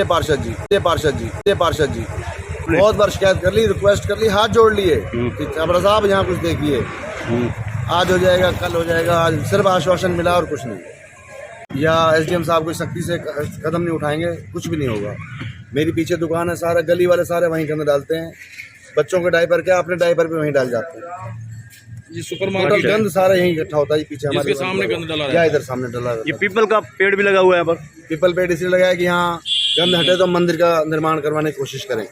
ये पार्षद जी, ये पार्षद जी, ये पार्षद जी बहुत बार शिकायत कर ली, रिक्वेस्ट कर ली, हाथ जोड़ लिए कि छाबड़ा साहब यहाँ कुछ देखिए, आज हो जाएगा, कल हो जाएगा, आज सिर्फ आश्वासन मिला और कुछ नहीं। या एसडीएम साहब कोई सख्ती से कदम नहीं उठाएंगे, कुछ भी नहीं होगा। मेरी पीछे दुकान है, सारा गली वाले सारे वहीं के अंदर डालते हैं, बच्चों के डायपर क्या अपने डायपर भी वहीं डाल जाते हैं। ये सुपरमार्केट गंद सारा यहीं इकट्ठा होता है, पीछे हमारे सामने गंद डाला या इधर सामने डाला। ये पीपल का पेड़ भी लगा हुआ है यहाँ पर। पीपल पेड़ इसलिए लगाया कि यहाँ गंद हटे तो मंदिर का निर्माण करवाने की कोशिश करें,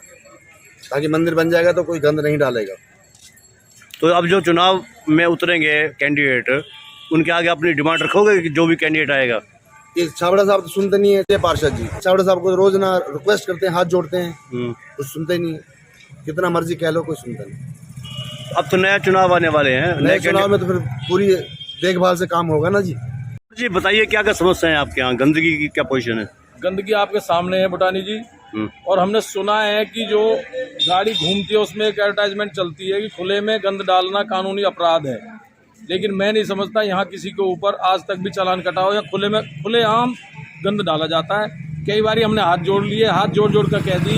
ताकि मंदिर बन जाएगा तो कोई गंद नहीं डालेगा। तो अब जो चुनाव में उतरेंगे कैंडिडेट, उनके आगे अपनी डिमांड रखोगे कि जो भी कैंडिडेट आएगा? ये छाबड़ा साहब तो सुनते नहीं है, ये पार्षद जी छाबड़ा साहब को रोज ना रिक्वेस्ट करते हैं, हाथ जोड़ते हैं, कुछ सुनते ही नहीं है। कितना मर्जी कह लो, कोई सुनता नहीं। अब तो नया चुनाव आने वाले हैं, नए चुनाव में तो फिर पूरी देखभाल से काम होगा ना जी। जी बताइए, क्या क्या समस्या है आपके यहाँ? गंदगी की क्या पोजीशन है? गंदगी आपके सामने है बुटानी जी। और हमने सुना है कि जो गाड़ी घूमती है उसमें एक एडवर्टाइजमेंट चलती है कि खुले में गंद डालना कानूनी अपराध है, लेकिन मैं नहीं समझता यहाँ किसी के ऊपर आज तक भी चालान कटा हो या खुले आम गंद डाला जाता है। कई बार हमने हाथ जोड़ लिए, हाथ जोड़ जोड़ कर कह दी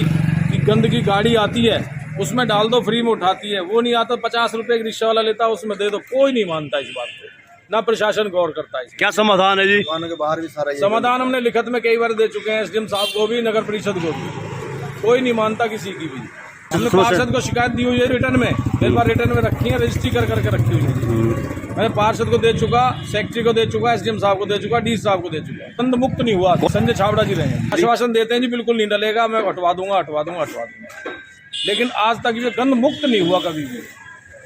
कि गंदगी गाड़ी आती है उसमें डाल दो, फ्री में उठाती है, वो नहीं आता 50 रुपए एक रिक्शा वाला लेता है उसमें दे दो, कोई नहीं मानता इस बात को, ना प्रशासन गौर करता है। क्या समाधान है जी? दुकानों के बाहर भी सारा समाधान हमने लिखित में कई बार दे चुके हैं, एसडीएम साहब को भी, नगर परिषद को भी, कोई नहीं मानता किसी की भी। हमने पार्षद को शिकायत दी हुई है रिटर्न में, एक बार रिटर्न में रखी है, रजिस्ट्री कर करके रखी हुई है। मैंने पार्षद को दे चुका, सेक्रेटरी को दे चुका, एसडीएम साहब को दे चुका, डी साहब को दे चुका, गंद मुक्त नहीं हुआ। संजय छाबड़ा जी रहे आश्वासन देते हैं जी बिल्कुल नहीं डलेगा, मैं हटवा दूंगा, लेकिन आज तक ये गंद मुक्त नहीं हुआ कभी भी,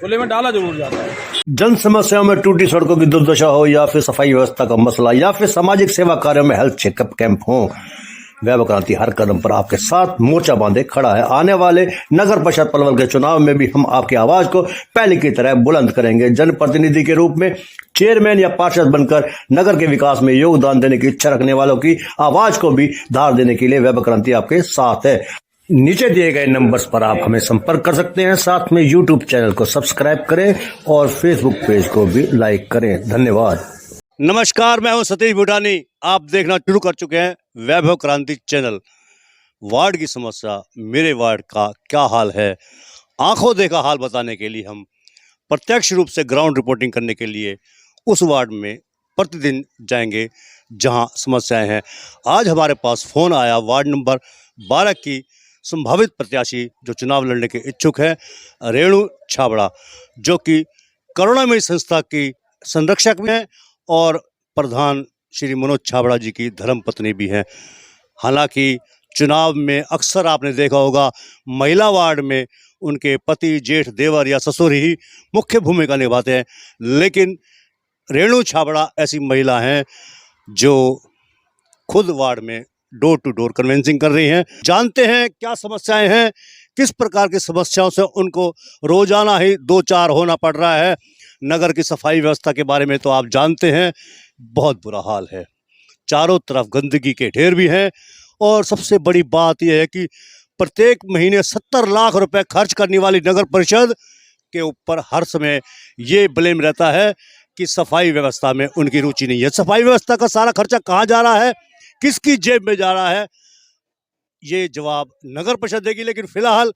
खुले में डाला जरूर जाता है। जन समस्याओं में टूटी सड़कों की दुर्दशा हो, या फिर सफाई व्यवस्था का मसला, या फिर सामाजिक सेवा कार्यों में हेल्थ चेकअप कैंप हो, वैभव क्रांति हर कदम पर आपके साथ मोर्चा बांधे खड़ा है। आने वाले नगर परिषद पलवल के चुनाव में भी हम आपकी आवाज को पहले की तरह बुलंद करेंगे। जनप्रतिनिधि के रूप में चेयरमैन या पार्षद बनकर नगर के विकास में योगदान देने की इच्छा रखने वालों की आवाज को भी धार देने के लिए वैभव क्रांति आपके साथ है। नीचे दिए गए नंबर्स पर आप हमें संपर्क कर सकते हैं। साथ में यूट्यूब चैनल को सब्सक्राइब करें और फेसबुक पेज को भी लाइक करें। धन्यवाद। नमस्कार, मैं हूं सतीश बुटानी। आप देखना शुरू कर चुके हैं वैभव क्रांति चैनल। वार्ड की समस्या, मेरे वार्ड का क्या हाल है, आंखों देखा हाल बताने के लिए हम प्रत्यक्ष रूप से ग्राउंड रिपोर्टिंग करने के लिए उस वार्ड में प्रतिदिन जाएंगे जहां समस्याएं हैं। आज हमारे पास फोन आया वार्ड नंबर 12 की संभावित प्रत्याशी जो चुनाव लड़ने के इच्छुक है, रेणु छाबड़ा, जो कि करुणामयी संस्था की संरक्षक भी हैं और प्रधान श्री मनोज छाबड़ा जी की धर्मपत्नी भी हैं। हालांकि चुनाव में अक्सर आपने देखा होगा महिला वार्ड में उनके पति, जेठ, देवर या ससुर ही मुख्य भूमिका निभाते हैं, लेकिन रेणु छाबड़ा ऐसी महिला हैं जो खुद वार्ड में डोर टू डोर कन्वेंसिंग कर रही हैं। जानते हैं क्या समस्याएं हैं, किस प्रकार की समस्याओं से उनको रोजाना ही 2-4 होना पड़ रहा है। नगर की सफाई व्यवस्था के बारे में तो आप जानते हैं, बहुत बुरा हाल है, चारों तरफ गंदगी के ढेर भी हैं। और सबसे बड़ी बात यह है कि प्रत्येक महीने 70 लाख रुपए खर्च करने वाली नगर परिषद के ऊपर हर समय ये ब्लेम रहता है कि सफाई व्यवस्था में उनकी रुचि नहीं है। सफाई व्यवस्था का सारा खर्चा कहाँ जा रहा है, किसकी जेब में जा रहा है, ये जवाब नगर परिषद देगी। लेकिन फिलहाल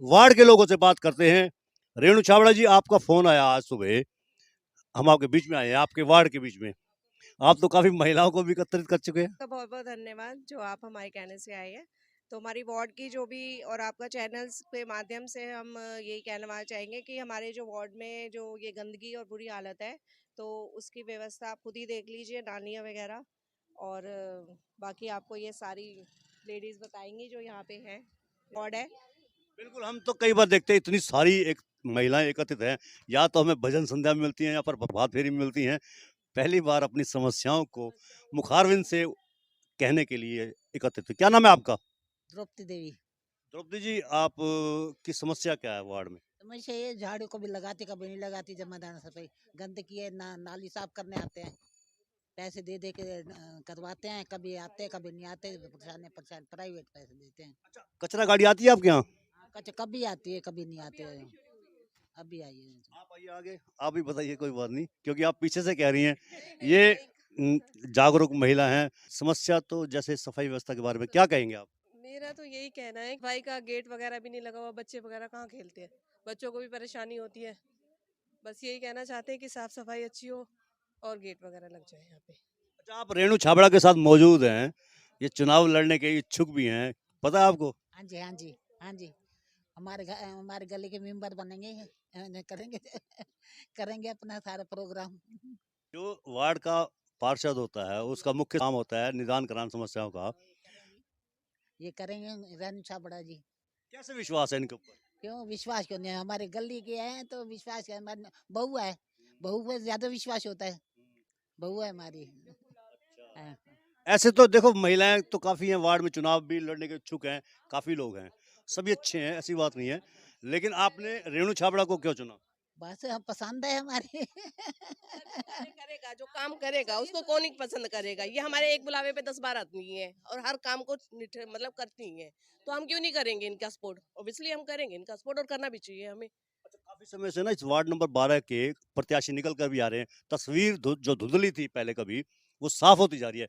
वार्ड के लोगों से बात करते हैं। रेणु छाबड़ा जी, आपका फोन आया आज सुबह, हम आपके बीच में आए हैं, आपके वार्ड के बीच में। आप तो काफी महिलाओं को भी एकत्रित कर चुके हैं। तो बहुत बहुत धन्यवाद जो आप हमारे कहने से आए हैं। तो हमारी वार्ड की जो भी और आपका चैनल्स के माध्यम से हम यही कहना चाहेंगे कि हमारे जो वार्ड में जो ये गंदगी और बुरी हालत है, तो उसकी व्यवस्था आप खुद ही देख लीजिए, नालियाँ वगैरह, और बाकी आपको ये सारी लेडीज बताएंगी जो यहाँ पे हैं, वार्ड है। बिल्कुल, हम तो कई बार देखते हैं इतनी सारी एक महिलाएं एकत्रित हैं, या तो हमें भजन संध्या में मिलती हैं या पर प्रभात फेरी में मिलती हैं। पहली बार अपनी समस्याओं को मुखारविंद से कहने के लिए एकत्रित हुई। क्या नाम है आपका? द्रौपदी देवी। द्रौपदी जी, आप की समस्या क्या है वार्ड में? समस्या ये, झाड़ू कभी लगाती कभी नहीं लगाती, जमादार सफाई, गंदगी है, नाली साफ करने आते हैं, पैसे दे दे के करवाते हैं, कभी आते हैं कभी नहीं आते, परेशान प्राइवेट पैसे देते हैं। अच्छा, कचरा गाड़ी आती है आपके यहाँ? कभी आती है कभी नहीं आते हैं। अभी आइए, आप आइए आगे, आप भी बताइए, कोई बात नहीं, क्योंकि आप पीछे से कह रही हैं। ये जागरूक महिला हैं। समस्या तो जैसे सफाई व्यवस्था के बारे में क्या कहेंगे आप? मेरा तो यही कहना है, भाई का गेट वगैरह भी नहीं लगा हुआ, बच्चे वगैरह कहाँ खेलते हैं, बच्चों को भी परेशानी होती है। बस यही कहना चाहते हैं कि साफ सफाई अच्छी हो और गेट वगैरह लग जाए यहाँ पे। अच्छा, आप रेणु छाबड़ा के साथ मौजूद हैं, ये चुनाव लड़ने के इच्छुक भी हैं, पता है आपको? हाँ जी, हाँ जी, हाँ जी। हमारे गली के मेंबर बनेंगे, करेंगे करेंगे अपना सारा प्रोग्राम। जो वार्ड का पार्षद होता है उसका मुख्य काम होता है निदान कराना समस्याओं का। ये करेंगे रेणु छाबड़ा जी। कैसे विश्वास है इनके ऊपर? क्यों विश्वास क्यों नहीं है? हमारे गली के हैं तो विश्वास है। हमारी बहू है, बहू पे ज्यादा विश्वास होता है। बहू है हमारी। हाँ। ऐसे तो देखो महिलाएं तो काफी हैं वार्ड में, चुनाव भी लड़ने के इच्छुक हैं, काफी लोग हैं, सभी अच्छे हैं, ऐसी बात नहीं है, लेकिन आपने रेणु छाबड़ा को क्यों चुना? बस हम पसंद है हमारी। करेगा जो काम करेगा उसको कौन ही पसंद करेगा। ये हमारे एक बुलावे पे 10 12 आदमी है और हर काम को मतलब करती हैं, तो हम क्यों नहीं करेंगे इनका सपोर्ट। ऑब्वियसली हम करेंगे इनका सपोर्ट और करना भी चाहिए हमें। अच्छा, काफी समय से ना इस वार्ड नंबर 12 के प्रत्याशी निकल कर भी आ रहे हैं, तस्वीर जो धुंधली थी पहले कभी, वो साफ होती जा रही है।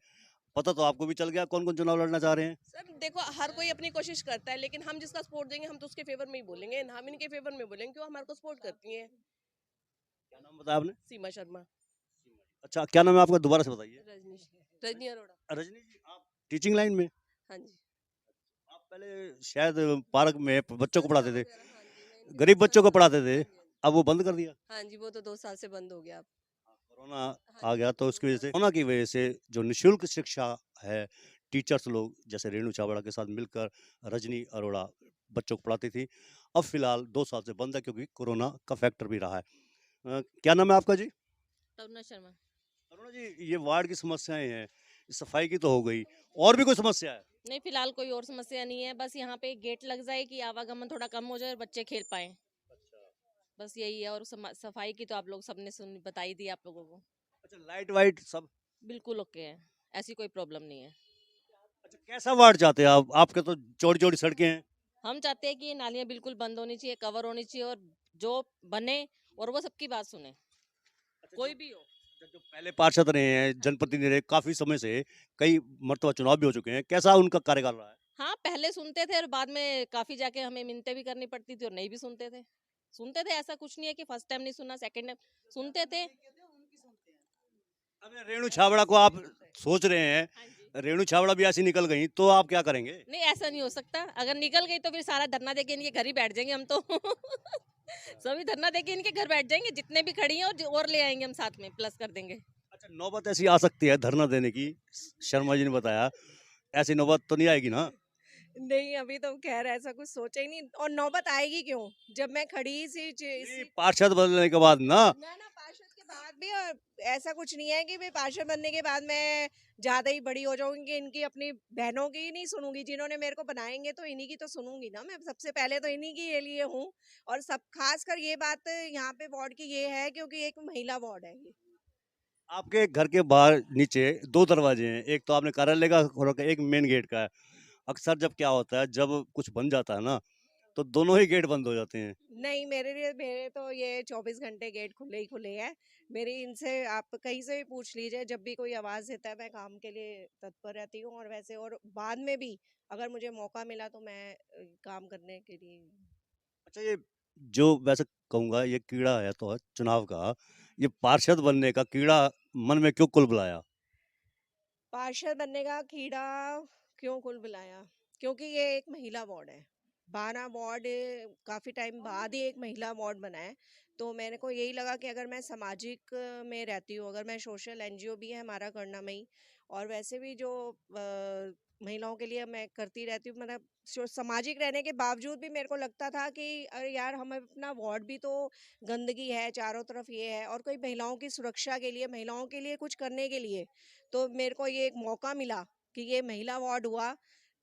पता तो आपको भी चल गया कौन कौन चुनाव लड़ना चाह रहे हैं। सर देखो हर कोई अपनी कोशिश करता है, लेकिन हम जिसका सपोर्ट देंगे हम तो उसके फेवर में ही बोलेंगे, हम इनके फेवर में बोलेंगे क्यों हमारे को सपोर्ट करती हैं। क्या नाम बताया आपने? सीमा शर्मा। अच्छा, क्या नाम है आपका, दोबारा से बताइए। रजनी अरोड़ा। रजनी जी, आप टीचिंग लाइन में? हाँ जी। आप पहले शायद पार्क में बच्चों को पढ़ाते थे, गरीब बच्चों को पढ़ाते थे, अब वो बंद कर दिया। हाँ जी, वो तो 2 साल से बंद हो गया अब। कोरोना आ गया तो उसकी वजह से, कोरोना की वजह से जो निशुल्क शिक्षा है, टीचर्स लोग जैसे रेणु छाबड़ा के साथ मिलकर रजनी अरोड़ा बच्चों को पढ़ाती थी, अब फिलहाल 2 साल से बंद है क्योंकि कोरोना का फैक्टर भी रहा है। क्या नाम है आपका जी? तरुणा शर्मा। अरुणा जी, ये वार्ड की समस्याएं हैं, सफाई की तो हो गई, और भी कोई समस्या है? नहीं, फिलहाल कोई और समस्या नहीं है, बस यहाँ पे एक गेट लग जाए कि आवागमन थोड़ा कम हो जाए और बच्चे खेल पाए, बस यही है। और सफाई की तो आप लोग सबने बताई दी आप लोगों को। अच्छा, लाइट वाइट सब बिल्कुल ओके है, ऐसी कोई प्रॉब्लम नहीं है। अच्छा, कैसा वार्ड चाहते हैं आप? आपके तो चौड़ी चौड़ी सड़कें हैं। हम चाहते हैं कि ये नालियाँ बिल्कुल बंद होनी चाहिए, कवर होनी चाहिए, और जो बने और वो सबकी बात सुने, कोई भी हो। जो पहले पार्षद रहे हैं, जनप्रतिनिधि रहे, काफी समय से कई मर्तबा चुनाव भी हो चुके हैं, कैसा उनका कार्यकाल रहा है? हाँ, पहले सुनते थे और बाद में काफी जाके हमें मिन्नतें भी करनी पड़ती थी और नहीं भी सुनते थे। ऐसा कुछ नहीं है कि फर्स्ट टाइम नहीं सुना, सेकंड टाइम सुनते थे। अब रेणु छाबड़ा को आप सोच रहे हैं, हाँ जी। रेणु छाबड़ा भी ऐसी निकल गई तो आप क्या करेंगे? नहीं, ऐसा नहीं हो सकता। अगर निकल गई तो फिर सारा धरना देके इनके घर ही बैठ जाएंगे हम तो। सभी धरना देके इनके घर बैठ जाएंगे, जितने भी खड़ी हैं, और ले आएंगे हम साथ में, प्लस कर देंगे। अच्छा, नौबत ऐसी आ सकती है धरना देने की, शर्मा जी ने बताया, ऐसी नौबत तो नहीं आएगी ना? नहीं, अभी तो खैर ऐसा कुछ सोचा ही नहीं, और नौबत आएगी क्यों जब मैं खड़ी सी नहीं, पार्षद बदलने के बाद ना। ना पार्षद के बाद भी, और ऐसा कुछ नहीं है कि मैं पार्षद बनने के बाद मैं ज्यादा ही बड़ी हो जाऊंगी, इनकी अपनी बहनों की ही नहीं सुनूंगी, जिन्होंने मेरे को बनाएंगे तो इन्हीं की तो सुनूंगी ना। मैं सबसे पहले तो इन्हीं के लिए हूँ, और सब खासकर ये बात यहाँ पे वार्ड की ये है क्योंकि एक महिला वार्ड है ये। आपके घर के बाहर नीचे 2 दरवाजे हैं, एक तो आपने कार्यालय का और एक मेन गेट का है। अक्सर जब क्या होता है, जब कुछ बन जाता है ना, तो दोनों ही गेट बंद हो जाते हैं। नहीं, मेरे तो ये 24 घंटे गेट खुले ही खुले हैं मेरी। इनसे आप कहीं से भी पूछ लीजिए, जब भी कोई आवाज़ देता है मैं काम के लिए तत्पर रहती हूँ, और वैसे और बाद में भी अगर मुझे मौका मिला तो मैं काम करने के लिए। अच्छा, ये जो वैसे कहूँगा ये कीड़ा है तो चुनाव का, ये पार्षद बनने का कीड़ा मन में क्यों कुलबुलाया? पार्षद बनने का कीड़ा क्यों कुल बुलाया? क्योंकि ये एक महिला वार्ड है। 12 वार्ड काफ़ी टाइम बाद ही एक महिला वार्ड बना है, तो मेरे को यही लगा कि अगर मैं सामाजिक में रहती हूँ, अगर मैं सोशल एनजीओ भी है हमारा करना में ही, और वैसे भी जो महिलाओं के लिए मैं करती रहती हूँ, मतलब सामाजिक रहने के बावजूद भी मेरे को लगता था कि अरे यार, हम अपना वार्ड भी तो गंदगी है चारों तरफ ये है, और कोई महिलाओं की सुरक्षा के लिए, महिलाओं के लिए कुछ करने के लिए, तो मेरे को ये एक मौका मिला कि ये महिला वार्ड हुआ,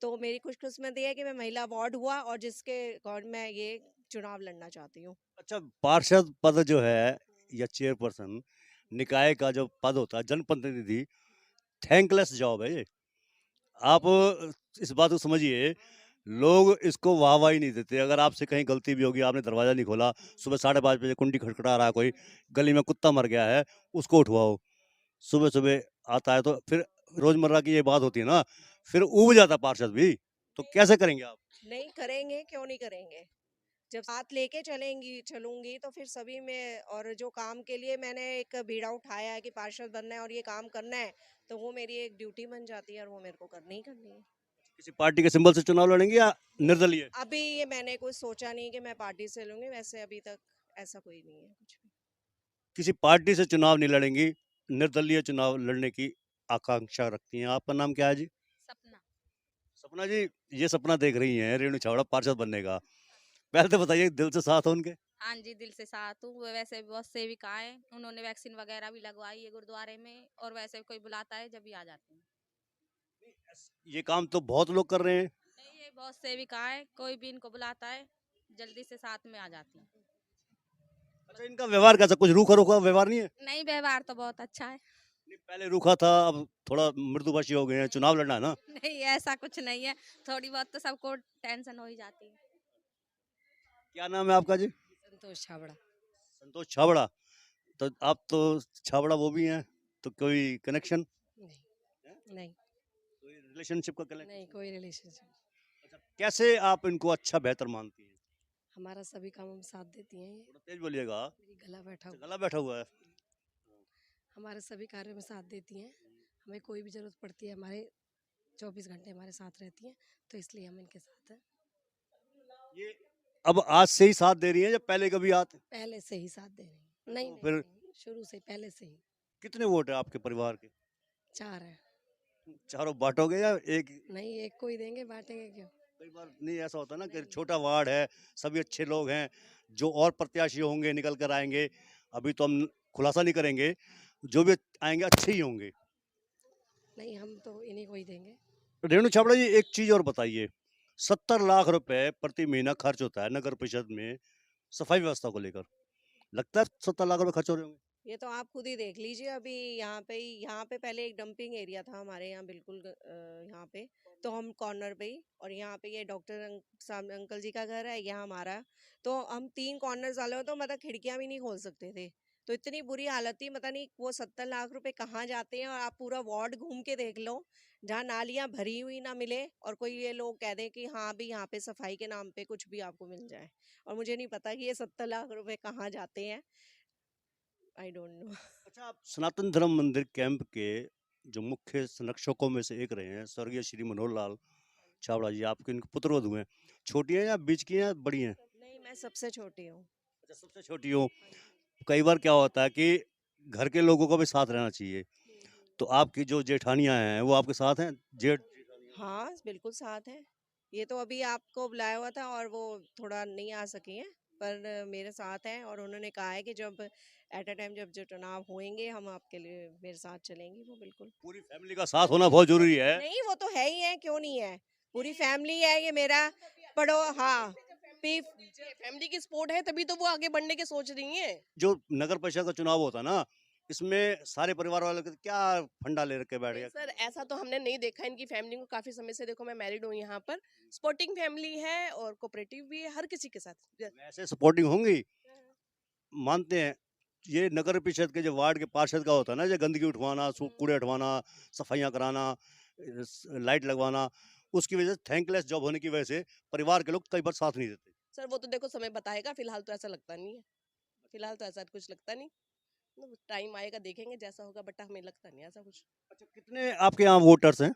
तो मेरी खुशकिस्मती है कि मैं महिला वार्ड हुआ, और जिसके अकॉर्ड मैं ये चुनाव लड़ना चाहती हूँ। अच्छा, पार्षद पद जो है या चेयरपर्सन, निकाय का जो पद होता है, जनप्रतिनिधि, थैंकलेस जॉब है ये। आप इस बात को समझिए, लोग इसको वाहवाही नहीं देते। अगर आपसे कहीं गलती भी होगी, आपने दरवाजा नहीं खोला, सुबह 5:30 बजे कुंडी खटखटा रहा है कोई, गली में कुत्ता मर गया है, उसको उठवाओ, सुबह सुबह आता है, तो फिर रोजमर्रा की ये बात होती है ना, फिर ऊब जाता पार्षद भी। तो कैसे करेंगे आप? नहीं करेंगे, क्यों नहीं करेंगे? जब साथ लेके चलूंगी तो फिर सभी में, और जो काम के लिए मैंने एक बीड़ा उठाया है कि पार्षद बनना है और ये काम करना है, तो वो मेरी एक ड्यूटी बन जाती है और वो मेरे को करनी ही करनी है। किसी पार्टी के सिंबल से चुनाव लड़ेंगे या निर्दलीय? अभी ये मैंने कुछ सोचा नहीं कि मैं पार्टी से लूंगी, वैसे अभी तक ऐसा कोई नहीं है कुछ भी। किसी पार्टी से चुनाव नहीं लड़ेंगी, निर्दलीय चुनाव लड़ने की आकांक्षा रखती हैं। आपका नाम क्या है जी? सपना। सपना जी, ये सपना देख रही हैं रेणु छाबड़ा पार्षद बनने का। पहले तो बताइए, दिल से साथ हो उनके? हाँ जी, दिल से साथ हूँ। वो वैसे भी बहुत सेविका है, उन्होंने वैक्सीन वगैरह भी लगवाई है गुरुद्वारे में, और वैसे भी कोई बुलाता है जब भी आ जाते हैं। ये काम तो बहुत लोग कर रहे हैं। नहीं, ये बहुत सेविका है, कोई भी इनको बुलाता है जल्दी से साथ में आ जाती है। अच्छा, इनका व्यवहार कैसा? कुछ रूखा रूखा व्यवहार नहीं है? नहीं, व्यवहार तो बहुत अच्छा है। नहीं, पहले रूखा था, अब थोड़ा मृदुभाषी हो गए हैं। चुनाव लड़ना है ना। नहीं, ऐसा कुछ नहीं है, थोड़ी बहुत तो सबको टेंशन हो ही जाती है। क्या नाम है आपका जी? संतोष छाबड़ा। संतोष छाबड़ा। तो आप तो छाबड़ा वो भी हैं, तो कोई कनेक्शन, नहीं, कोई रिलेशनशिप का कनेक्शन? नहीं कोई रिलेशनशिप। अच्छा, कैसे आप इनको अच्छा बेहतर मानती हैं? हमारा सभी काम हम साथ देती हैं, थोड़ा तेज बोलिएगा। मेरी गला बैठा हुआ, गला बैठा हुआ है। हमारे सभी कार्यों में साथ देती हैं। हमें कोई भी जरूरत पड़ती है, हमारे 24 घंटे हमारे साथ रहती हैं, तो इसलिए हम इनके साथ हैं। ये अब आज से ही साथ दे रही हैं या पहले कभी आते? पहले से ही साथ दे रही हैं। नहीं, फिर नहीं, शुरू से पहले से ही। कितने वोट है आपके परिवार के? 4 है। चारों बांटोगे या एक? नहीं, एक को ही देंगे, बांटेंगे क्यों? कई बार नहीं ऐसा होता ना कि छोटा वार्ड है, सभी अच्छे लोग हैं, जो और प्रत्याशी होंगे निकल कर आएंगे। अभी तो हम खुलासा नहीं करेंगे, जो भी आएंगे अच्छे ही होंगे। नहीं, हम तो इन्हीं को ही देंगे। रेणु छाबड़ा जी, एक चीज और बताइए, 70 लाख रुपए प्रति महीना खर्च होता है नगर परिषद में सफाई व्यवस्था को लेकर। लगता है 70 लाख रुपए खर्च हो रहे होंगे? ये तो आप खुद ही देख लीजिए। अभी यहाँ पे पहले एक डंपिंग एरिया था हमारे यहाँ, बिल्कुल यहाँ पे, तो हम कॉर्नर पे ही, और यहाँ पे ये डॉक्टर अंकल जी का घर है, यहाँ हमारा, तो हम 3 कॉर्नर्स वाले हो, तो मतलब खिड़कियां भी नहीं खोल सकते थे। तो इतनी बुरी हालत थी, पता नहीं वो 70 लाख रुपए कहाँ जाते हैं। और आप पूरा वार्ड घूम के देख लो, जहाँ नालियां भरी हुई ना मिले, और कोई ये लोग कह दें कि हाँ भी यहाँ पे सफाई के नाम पे कुछ भी आपको मिल जाए, और मुझे नहीं पता कि ये 70 लाख रुपए कहाँ जाते हैं। I don't know. अच्छा, आप सनातन धर्म मंदिर कैंप के जो मुख्य संरक्षकों में से एक रहे हैं, स्वर्गीय श्री मनोहर लाल छाबड़ा जी, आपके इनके पुत्रवधू हैं। छोटी हैं या बीच की हैं या बड़ी हैं? नहीं, मैं सबसे छोटी हूँ। अच्छा, सबसे छोटी हो। कई बार क्या होता है कि घर के लोगों का भी साथ रहना चाहिए, तो आपकी जो जेठानियां हैं वो आपके साथ हैं? जेठ? हाँ, बिल्कुल साथ है। ये तो अभी आपको बुलाया हुआ था और वो थोड़ा नहीं आ सकी हैं, पर मेरे साथ हैं, और उन्होंने कहा है कि जब एट अ टाइम जब जो चुनाव होंगे, हम आपके लिए मेरे साथ चलेंगी वो, बिल्कुल। पूरी फैमिली का साथ होना बहुत जरूरी है। नहीं, वो तो है ही है, क्यों नहीं है। पूरी फैमिली है ये मेरा। पढ़ो, हाँ, फैमिली की सपोर्ट है तभी तो वो आगे बढ़ने के सोच रही हैं। जो नगर परिषद का चुनाव होता है ना, इसमें सारे परिवार वालों के क्या फंडा ले रखे बैठ गए? सर ऐसा तो हमने नहीं देखा इनकी फैमिली को काफी समय से। देखो मैं मैरिड हूँ यहाँ पर, सपोर्टिंग फैमिली है और कोऑपरेटिव भी है हर किसी के साथ। वैसे सपोर्टिंग होंगी, मानते हैं। ये नगर परिषद के जो वार्ड के पार्षद का होता है ना, जो गंदगी उठवाना, कूड़े हटवाना, सफाइयाँ कराना, लाइट लगवाना, उसकी वजह से थैंकलेस जॉब होने की वजह से परिवार के लोग कई बार साथ नहीं देते। सर वो तो देखो समय बताएगा, फिलहाल तो ऐसा लगता नहीं है। फिलहाल तो ऐसा कुछ लगता नहीं, टाइम आएगा देखेंगे जैसा होगा, बट हमें लगता नहीं ऐसा कुछ। अच्छा, कितने आपके यहाँ वोटर्स हैं?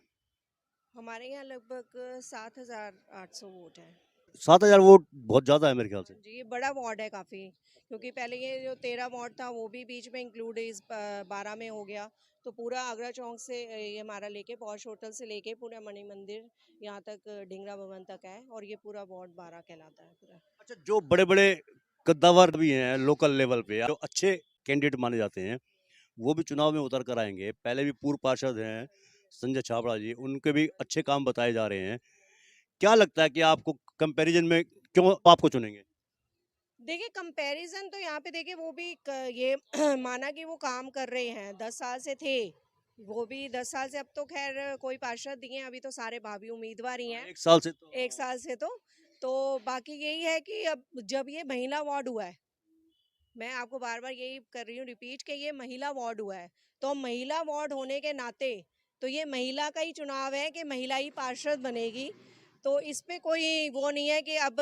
हमारे यहाँ लगभग 7,800 वोट है। 7,000 वोट बहुत ज्यादा है मेरे ख्याल से। जी, ये बड़ा वार्ड है काफ़ी, क्योंकि पहले ये जो 13 वार्ड था वो भी बीच में इंक्लूड इस 12 में हो गया। तो पूरा आगरा चौक से ये हमारा लेके पॉश होटल से लेके पूरा मणि मंदिर यहाँ तक ढींगरा भवन तक है, और ये पूरा वार्ड 12 कहलाता है पूरा। अच्छा, जो बड़े बड़े कद्दावर भी हैं लोकल लेवल पे, जो अच्छे कैंडिडेट माने जाते हैं, वो भी चुनाव में उतर कर आएंगे। पहले भी पूर्व पार्षद हैं संजय छाबड़ा जी, उनके भी अच्छे काम बताए जा रहे हैं। क्या लगता है कि आपको कंपैरिजन में क्यों आपको चुनेंगे? देखिए, कंपैरिजन तो यहाँ पे देखिए, वो भी ये माना कि वो काम कर रहे हैं, 10 साल से थे वो भी, 10 साल से। अब तो खैर कोई पार्षद नहीं है, अभी तो सारे भाभी उम्मीदवार ही हैं। 1 साल से तो 1 साल से तो बाकी यही है कि अब जब ये महिला वार्ड हुआ है, मैं आपको बार बार यही कर रही हूँ रिपीट कि ये महिला वार्ड हुआ है, तो महिला वार्ड होने के नाते तो ये महिला का ही चुनाव है कि महिला ही पार्षद बनेगी। तो इस पे कोई वो नहीं है कि अब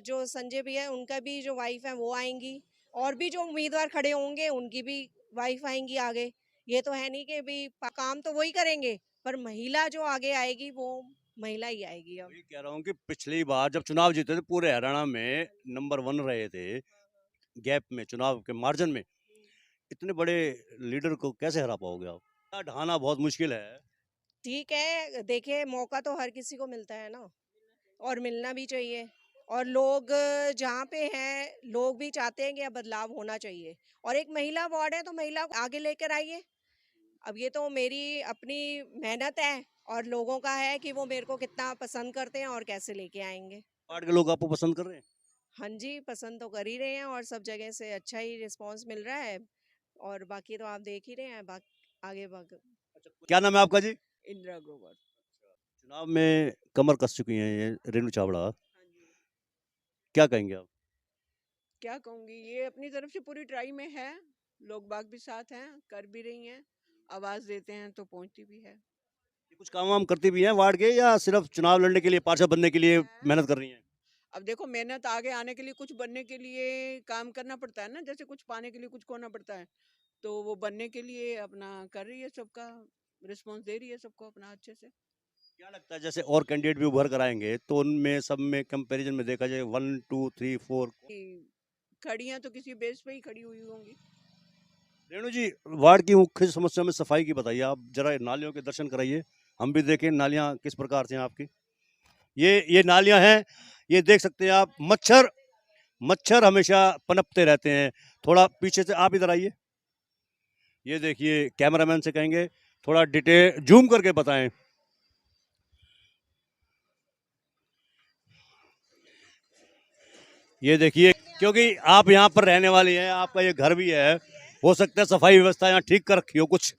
जो संजय भैया है उनका भी जो वाइफ है वो आएंगी, और भी जो उम्मीदवार खड़े होंगे उनकी भी वाइफ आएंगी आगे। ये तो है नहीं कि भी काम तो वही करेंगे, पर महिला जो आगे आएगी वो महिला ही आएगी अब। वही कह रहा हूँ कि पिछली बार जब चुनाव जीते थे पूरे हरियाणा में नंबर 1 रहे थे, गैप में, चुनाव के मार्जिन में। इतने बड़े लीडर को कैसे हरा पाओगे आप? ढाना बहुत मुश्किल है। ठीक है, देखिए मौका तो हर किसी को मिलता है ना, और मिलना भी चाहिए। और लोग जहाँ पे हैं लोग भी चाहते हैं कि अब बदलाव होना चाहिए, और एक महिला वार्ड है तो महिला को आगे लेकर आइए। अब ये तो मेरी अपनी मेहनत है और लोगों का है कि वो मेरे को कितना पसंद करते हैं और कैसे लेके आएंगे। पार्ट के लोग आपको पसंद कर रहे हैं? हाँ जी, पसंद तो कर ही रहे हैं और सब जगह से अच्छा ही रिस्पांस मिल रहा है, और बाकी तो आप देख ही रहे हैं आगे क्या नाम है आपका जी? इंदिरा ग्रोवर। चुनाव में कमर कस चुकी हैं ये रेणु चावड़ा, क्या कहेंगे आप? क्या कहूँगी, ये अपनी तरफ से पूरी ट्राई में है, लोग बाग भी साथ हैं, कर भी रही हैं, आवाज़ देते हैं तो पहुंचती भी है। ये कुछ काम वाम करती भी हैं वार्ड के, या सिर्फ चुनाव लड़ने के लिए, पार्षद बनने के लिए मेहनत कर रही हैं? अब देखो, मेहनत आगे आने के लिए, कुछ बनने के लिए काम करना पड़ता है ना, जैसे कुछ पाने के लिए कुछ खोना पड़ता है, तो वो बनने के लिए अपना कर रही है, सबका रिस्पॉन्स दे रही है सबको अपना अच्छे से। क्या लगता है जैसे और कैंडिडेट भी उभर कर आएंगे तो उनमें सब में कंपैरिजन में देखा जाए 1 2 3 4 कि खड़ी हैं तो किसी बेस पे ही खड़ी हुई होंगी। रेणु जी, वार्ड की मुख्य समस्या में सफाई की बताइए। आप जरा नालियों के दर्शन कराइए, हम भी देखें नालियां किस प्रकार से हैं आपकी। ये नालियां हैं, ये देख सकते हैं आप। मच्छर मच्छर हमेशा पनपते रहते हैं। थोड़ा पीछे से आप इधर आइए, ये देखिए, कैमरामैन से कहेंगे थोड़ा डिटेल जूम करके बताएं। ये देखिए, क्योंकि आप यहाँ पर रहने वाली हैं, आपका ये घर भी है, हो सकता है सफाई व्यवस्था यहाँ ठीक कर रखी हो कुछ,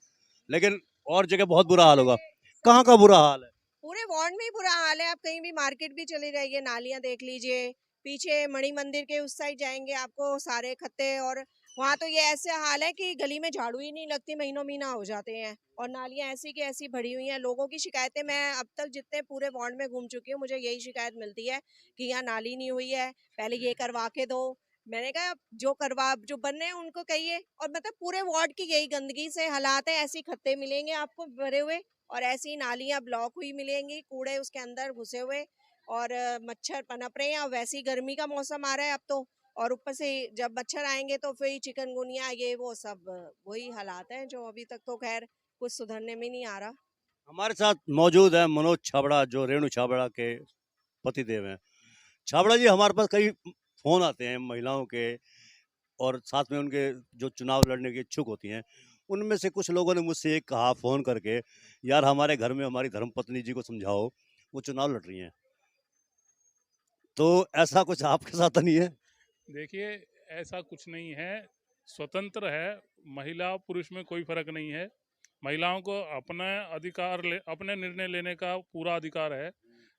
लेकिन और जगह बहुत बुरा हाल होगा। कहाँ का बुरा हाल है? पूरे वार्ड में ही बुरा हाल है। आप कहीं भी मार्केट भी चले जाइए, नालियां देख लीजिए, पीछे मणि मंदिर के उस साइड जाएंगे आपको सारे खत्ते, और वहाँ तो ये ऐसे हाल है कि गली में झाड़ू ही नहीं लगती, महीनों महीना हो जाते हैं, और नालियां ऐसी की ऐसी भरी हुई हैं। लोगों की शिकायतें, मैं अब तक जितने पूरे वार्ड में घूम चुकी हूँ मुझे यही शिकायत मिलती है कि यहाँ नाली नहीं हुई है, पहले ये करवा के दो। मैंने कहा जो बन रहे हैं उनको कहिए। और मतलब पूरे वार्ड की यही गंदगी से हालात है, ऐसी खत्ते मिलेंगे आपको भरे हुए, और ऐसी नालियां ब्लॉक हुई मिलेंगी, कूड़े उसके अंदर घुसे हुए, और मच्छर पनप रहे हैं। और वैसी गर्मी का मौसम आ रहा है अब तो, और ऊपर से जब मच्छर आएंगे तो फिर चिकनगुनिया ये वो सब वही हालात हैं, जो अभी तक तो खैर कुछ सुधरने में नहीं आ रहा। हमारे साथ मौजूद है मनोज छाबड़ा, जो रेणु छाबड़ा के पतिदेव हैं। छाबड़ा जी, हमारे पास कई फोन आते हैं महिलाओं के, और साथ में उनके जो चुनाव लड़ने के इच्छुक होती हैं। उनमें से कुछ लोगों ने मुझसे एक कहा फोन करके, यार हमारे घर में हमारी धर्मपत्नी जी को समझाओ, वो चुनाव लड़ रही हैं। तो ऐसा कुछ आपके साथ तो नहीं है? देखिए, ऐसा कुछ नहीं है, स्वतंत्र है, महिला पुरुष में कोई फर्क नहीं है। महिलाओं को अपने निर्णय लेने का पूरा अधिकार है।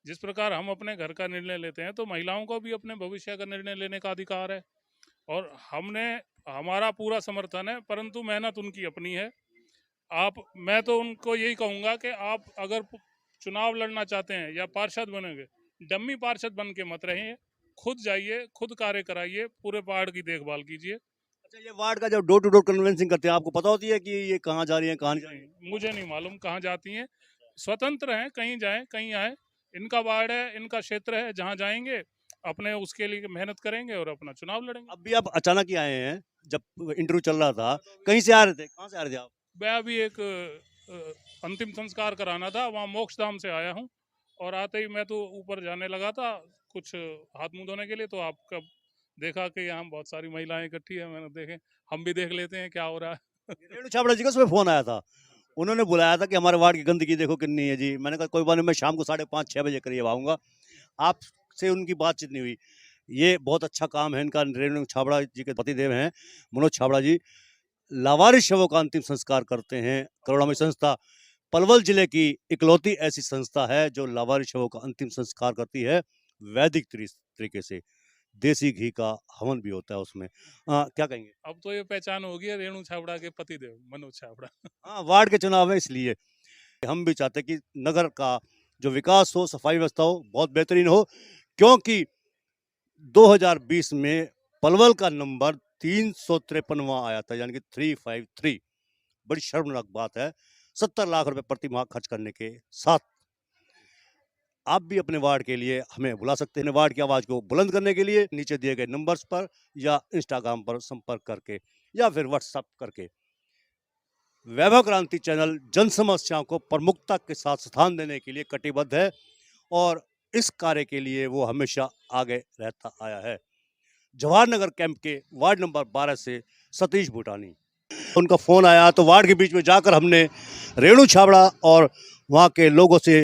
जिस प्रकार हम अपने घर का निर्णय लेते हैं, तो महिलाओं को भी अपने भविष्य का निर्णय लेने का अधिकार है, और हमारा पूरा समर्थन है, परंतु मेहनत उनकी अपनी है। मैं तो उनको यही कहूँगा कि आप अगर चुनाव लड़ना चाहते हैं या पार्षद बनेंगे, डम्मी पार्षद बन के मत रहिए, खुद जाइए, खुद कार्य कराइए, पूरे वार्ड की देखभाल कीजिए। अच्छा, ये वार्ड का जब डोर टू डोर कन्वेंसिंग करते हैं, आपको पता होती है कि ये कहाँ जा रही है, कहाँ नहीं जा रही है? मुझे नहीं मालूम कहाँ जाती हैं, स्वतंत्र हैं, कहीं जाएं कहीं आए, इनका वार्ड है, इनका क्षेत्र है, जहाँ जाएंगे अपने उसके लिए मेहनत करेंगे और अपना चुनाव लड़ेंगे। अब भी आप अचानक ही आए हैं, जब इंटरव्यू चल रहा था कहीं से आ रहे थे? कहाँ से आ रहे थे आप? मैं अभी एक अंतिम संस्कार कराना था, वहाँ मोक्षधाम से आया हूँ, और आते ही मैं तो ऊपर जाने लगा था कुछ हाथ मुंह धोने के लिए, तो आपका देखा कि यहाँ बहुत सारी महिलाएं इकट्ठी है, मैंने देखे हम भी देख लेते हैं क्या हो रहा है। रेणु छाबड़ा जी का सुबह फोन आया था, उन्होंने बुलाया था कि हमारे वार्ड की गंदगी देखो कितनी है जी। मैंने कहा कोई बात नहीं, मैं शाम को 5:30 6 बजे करीब आऊँगा। आपसे उनकी बातचीत नहीं हुई। ये बहुत अच्छा काम है इनका। रेणु छाबड़ा जी के पतिदेव हैं मनोज छाबड़ा जी, लावारिस शवों का अंतिम संस्कार करते हैं। करुणामयी संस्था पलवल जिले की इकलौती ऐसी संस्था है जो लावारिस शवों का अंतिम संस्कार करती है वैदिक तरीके से। देसी घी का हवन भी होता है उसमें। क्या कहेंगे? अब तो ये पहचान होगी रेणु छाबड़ा के पतिदेव मनोज छाबड़ा। हाँ, वार्ड के चुनाव है, इसलिए हम भी चाहते हैं कि नगर का जो विकास हो, सफाई व्यवस्था हो, बहुत बेहतरीन हो, क्योंकि 2020 में पलवल का नंबर 353वां आया था, यानी कि 353। बड़ी शर्मनाक बात है। 70 लाख रुपए प्रति माह खर्च करने के साथ आप भी अपने वार्ड के लिए हमें बुला सकते हैं। वार्ड की आवाज को बुलंद करने के लिए नीचे दिए गए नंबर्स पर या इंस्टाग्राम पर संपर्क करके या फिर व्हाट्सएप करके। वैभव क्रांति चैनल जन समस्याओं को प्रमुखता के साथ स्थान देने के लिए कटिबद्ध है और इस कार्य के लिए वो हमेशा आगे रहता आया है। जवाहर नगर कैंप के वार्ड नंबर 12 से सतीश भूटानी, उनका फोन आया तो वार्ड के बीच में जाकर हमने रेणु छाबड़ा और वहाँ के लोगों से